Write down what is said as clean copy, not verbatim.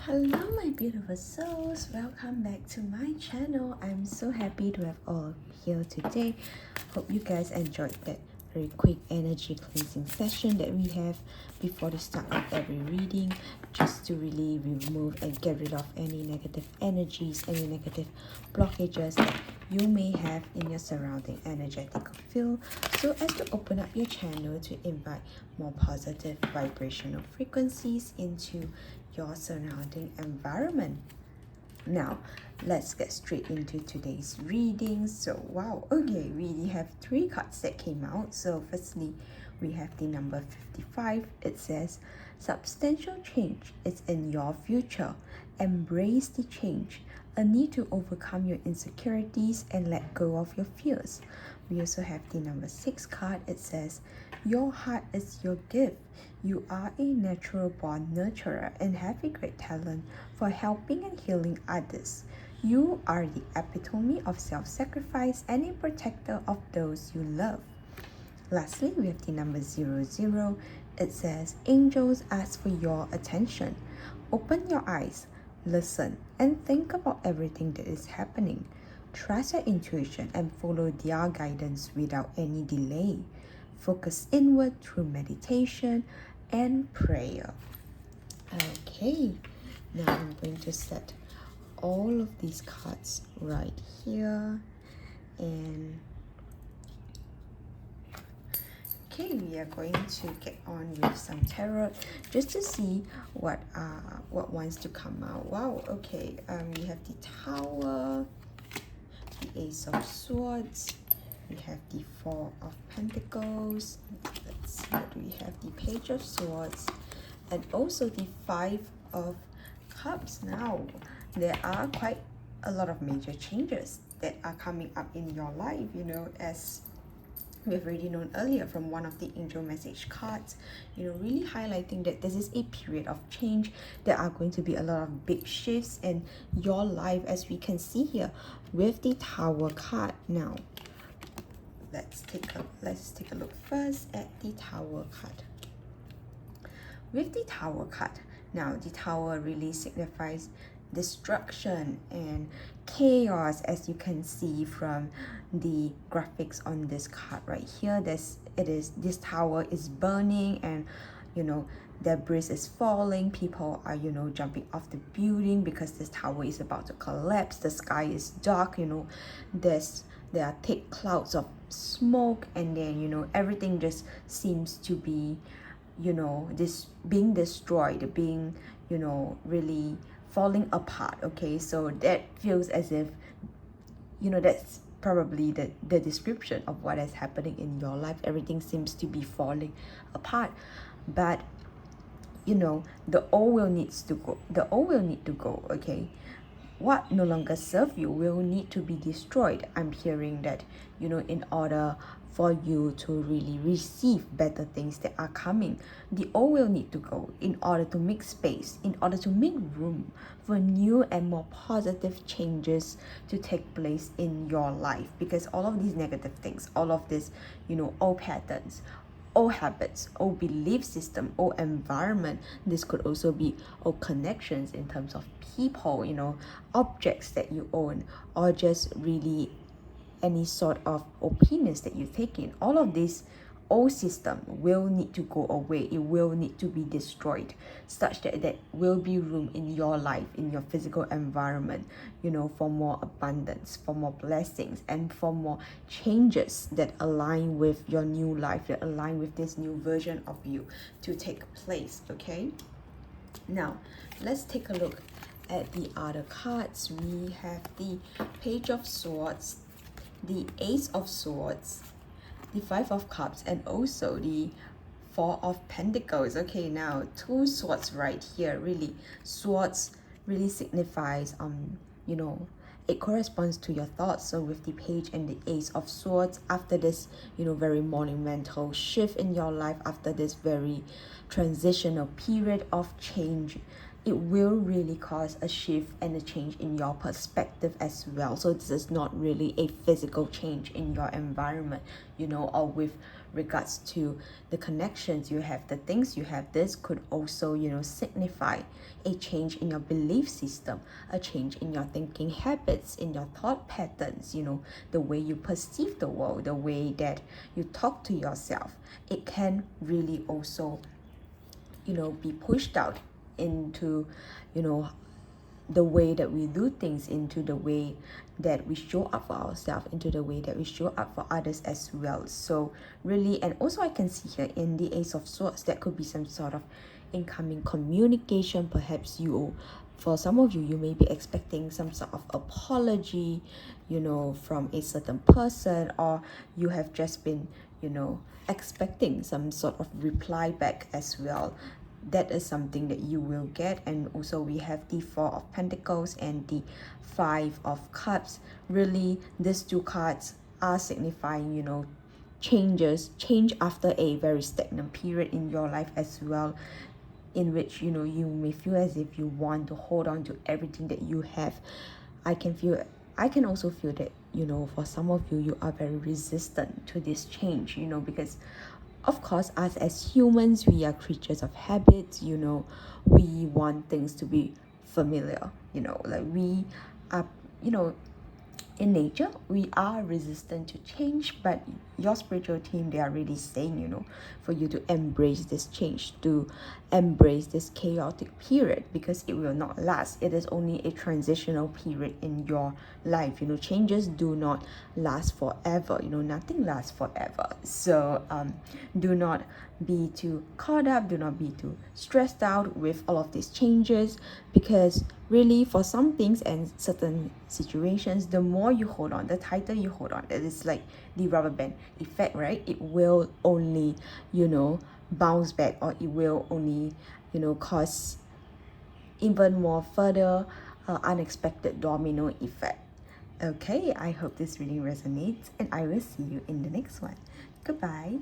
Hello my beautiful souls, welcome back to my channel. I'm so happy to have all here today. Hope you guys enjoyed that very quick energy cleansing session that we have before the start of every reading, just to really remove and get rid of any negative energies, any negative blockages that you may have in your surrounding energetical field, so as to open up your channel to invite more positive vibrational frequencies into your surrounding environment. Now let's get straight into today's reading. So wow, okay, we have 3 cards that came out. So firstly, we have the number 55. It says substantial change is in your future. Embrace the change. A need to overcome your insecurities and let go of your fears. We also have the number 6 card. It says your heart is your gift. You are a natural born nurturer and have a great talent for helping and healing others. You are the epitome of self-sacrifice and a protector of those you love. Lastly, we have the number 00. It says angels ask for your attention. Open your eyes, listen, and think about everything that is happening. Trust your intuition and follow their guidance without any delay. Focus inward through meditation and prayer. Okay, now I'm going to set all of these cards right here, and okay, we are going to get on with some tarot just to see what wants to come out. Wow, okay, we have the Tower, the Ace of Swords, we have the Four of Pentacles, let's see what we have, the Page of Swords, and also the Five of Cups. Now there are quite a lot of major changes that are coming up in your life, you know, as we've already known earlier from one of the angel message cards, you know, really highlighting that this is a period of change. There are going to be a lot of big shifts in your life, as we can see here with the Tower card. Now let's take a look first at the Tower card. With the Tower card, now the Tower really signifies destruction and chaos, as you can see from the graphics on this card right here. This tower is burning, and you know, debris is falling. People are, you know, jumping off the building because this tower is about to collapse. The sky is dark, you know, there are thick clouds of smoke, and then, you know, everything just seems to be, you know, this being destroyed, being, you know, really falling apart. Okay, so that feels as if, you know, that's probably the description of what is happening in your life. Everything seems to be falling apart, but you know, the old will need to go. Okay, what no longer serve you will need to be destroyed. I'm hearing that, you know, in order for you to really receive better things that are coming, the old will need to go in order to make space, in order to make room for new and more positive changes to take place in your life. Because all of these negative things, all of this, you know, old patterns, old habits, old belief system, old environment, this could also be old connections in terms of people, you know, objects that you own, or just really any sort of opinions that you take in. All of this old system will need to go away. It will need to be destroyed, such that there will be room in your life, in your physical environment, you know, for more abundance, for more blessings, and for more changes that align with your new life, that align with this new version of you to take place. Okay, now let's take a look at the other cards. We have the Page of Swords, the Ace of Swords, the Five of Cups, and also the Four of Pentacles. Okay, now 2 swords right here. Really, swords really signifies you know, it corresponds to your thoughts. So with the Page and the Ace of Swords, after this, you know, very monumental shift in your life, after this very transitional period of change, it will really cause a shift and a change in your perspective as well. So this is not really a physical change in your environment, you know, or with regards to the connections you have, the things you have. This could also, you know, signify a change in your belief system, a change in your thinking habits, in your thought patterns, you know, the way you perceive the world, the way that you talk to yourself. It can really also, you know, be pushed out into, you know, the way that we do things, into the way that we show up for ourselves, into the way that we show up for others as well. So really, and also I can see here in the Ace of Swords, that could be some sort of incoming communication. Perhaps you, for some of you, you may be expecting some sort of apology, you know, from a certain person, or you have just been, you know, expecting some sort of reply back as well. That is something that you will get. And also we have the Four of Pentacles and the Five of Cups. Really, these two cards are signifying, you know, change after a very stagnant period in your life as well, in which, you know, you may feel as if you want to hold on to everything that you have. I can also feel that, you know, for some of you, you are very resistant to this change, you know, because of course, us as humans, we are creatures of habits, you know, we want things to be familiar, you know, like we are, you know, in nature, we are resistant to change. But your spiritual team, they are really saying, you know, for you to embrace this change, to embrace this chaotic period, because it will not last. It is only a transitional period in your life. You know, changes do not last forever. You know, nothing lasts forever. So do not be too caught up, do not be too stressed out with all of these changes, because really, for some things and certain situations, the more you hold on, the tighter you hold on, it is like the rubber band effect, right? It will only, you know, bounce back, or it will only, you know, cause even more further unexpected domino effect. Okay, I hope this reading resonates, and I will see you in the next one. Goodbye.